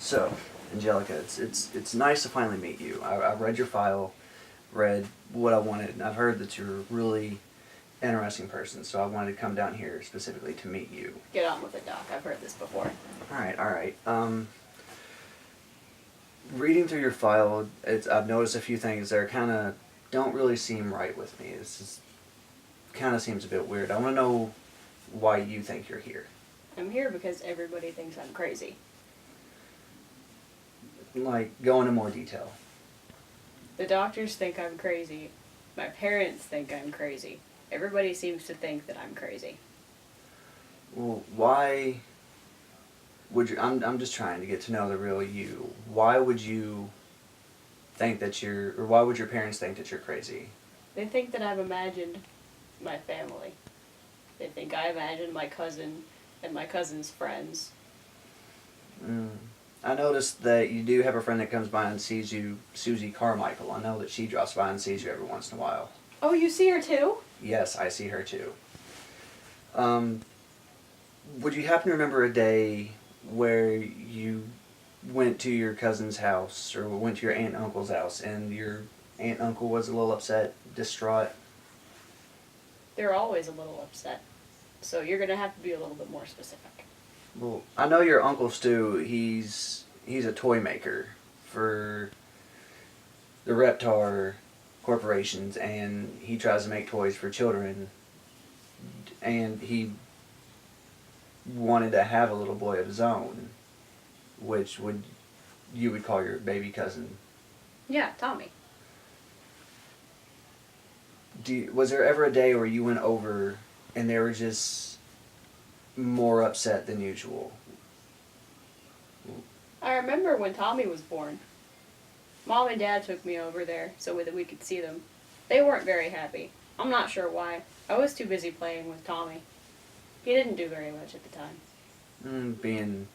So, Angelica, it's nice to finally meet you. I read your file, read what I wanted, and I've heard that you're a really interesting person. So I wanted to come down here specifically to meet you. Get on with it, Doc. I've heard this before. All right, all right. Reading through your file, I've noticed a few things that are kind of don't really seem right with me. This is kind of seems a bit weird. I want to know why you think you're here. I'm here because everybody thinks I'm crazy. Like, go into more detail. The doctors think I'm crazy. My parents think I'm crazy. Everybody seems to think that I'm crazy. Well, why would you? I'm just trying to get to know the real you. Why would you think that or why would your parents think that you're crazy? They think that I've imagined my family. They think I imagined my cousin and my cousin's friends. I noticed that you do have a friend that comes by and sees you, Susie Carmichael. I know that she drops by and sees you every once in a while. Oh, you see her too? Yes, I see her too. Would you happen to remember a day where you went to your cousin's house or went to your aunt and uncle's house and your aunt and uncle was a little upset, distraught? They're always a little upset. So you're going to have to be a little bit more specific. Well, I know your Uncle Stu, he's a toy maker for the Reptar corporations, and he tries to make toys for children, and he wanted to have a little boy of his own, which you would call your baby cousin. Yeah, Tommy. Was there ever a day where you went over and they were just more upset than usual? I remember when Tommy was born. Mom and Dad took me over there so that we could see them. They weren't very happy. I'm not sure why. I was too busy playing with Tommy. He didn't do very much at the time. Being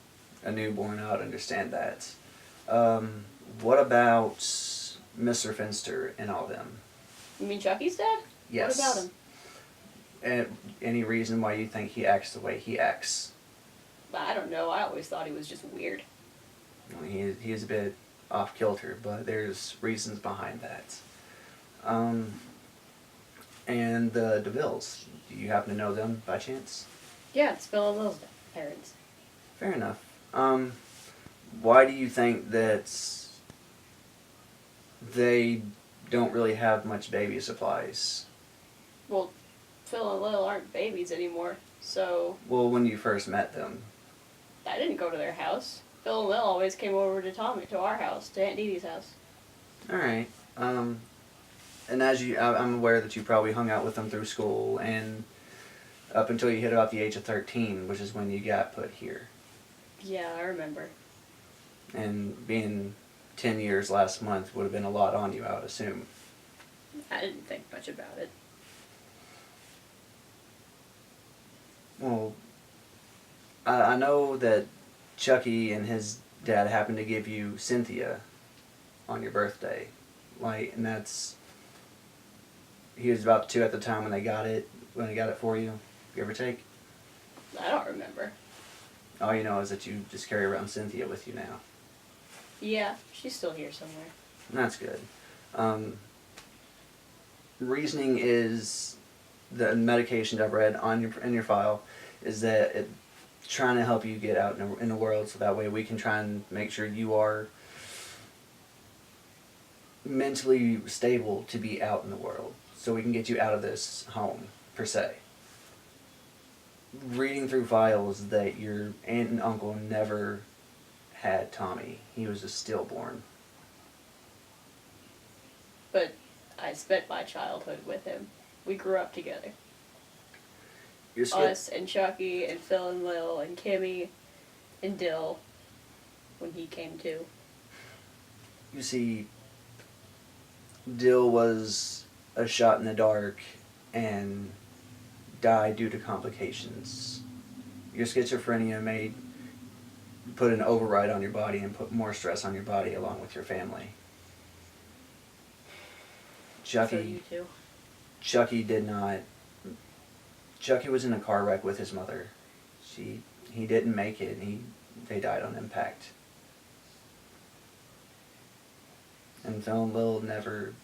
a newborn, I would understand that. What about Mr. Finster and all them? You mean Chucky's dad? Yes. What about him? And any reason why you think he acts the way he acts? I don't know. I always thought he was just weird. Well, he is a bit off kilter, but there's reasons behind that. And the DeVilles, do you happen to know them by chance? Yeah, it's Phil and Lil's parents. Fair enough. Why do you think that they don't really have much baby supplies? Well, Phil and Lil aren't babies anymore, so... Well, when you first met them. I didn't go to their house. Phil and Lil always came over to our house, to Aunt Dee Dee's house. Alright. And as I'm aware that you probably hung out with them through school and up until you hit about the age of 13, which is when you got put here. Yeah, I remember. And being 10 years last month would have been a lot on you, I would assume. I didn't think much about it. Well, I know that Chucky and his dad happened to give you Cynthia on your birthday. And he was about 2 at the time when they got it for you, give or take. I don't remember. All you know is that you just carry around Cynthia with you now. Yeah, she's still here somewhere. That's good. Reasoning is the medication I've read in your file is that it's trying to help you get out in the world, so that way we can try and make sure you are mentally stable to be out in the world, so we can get you out of this home per se. Reading through files that your aunt and uncle never had Tommy. He was a stillborn. But I spent my childhood with him. We grew up together. Us and Chucky and Phil and Lil and Kimmy and Dill when he came too. You see, Dill was a shot in the dark and died due to complications. Your schizophrenia put an override on your body and put more stress on your body along with your family. So you too. Chucky did not. Chucky was in a car wreck with his mother. He didn't make it. They died on impact. And Phil and Lil never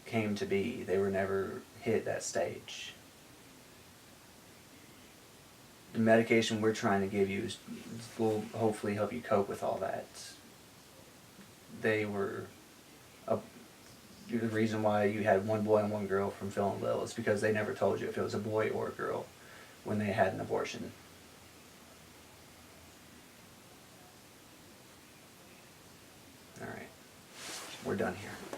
came to be. They were never hit that stage. The medication we're trying to give you will hopefully help you cope with all that. They were the reason why you had one boy and one girl from Phil and Lil is because they never told you if it was a boy or a girl when they had an abortion. All right, we're done here.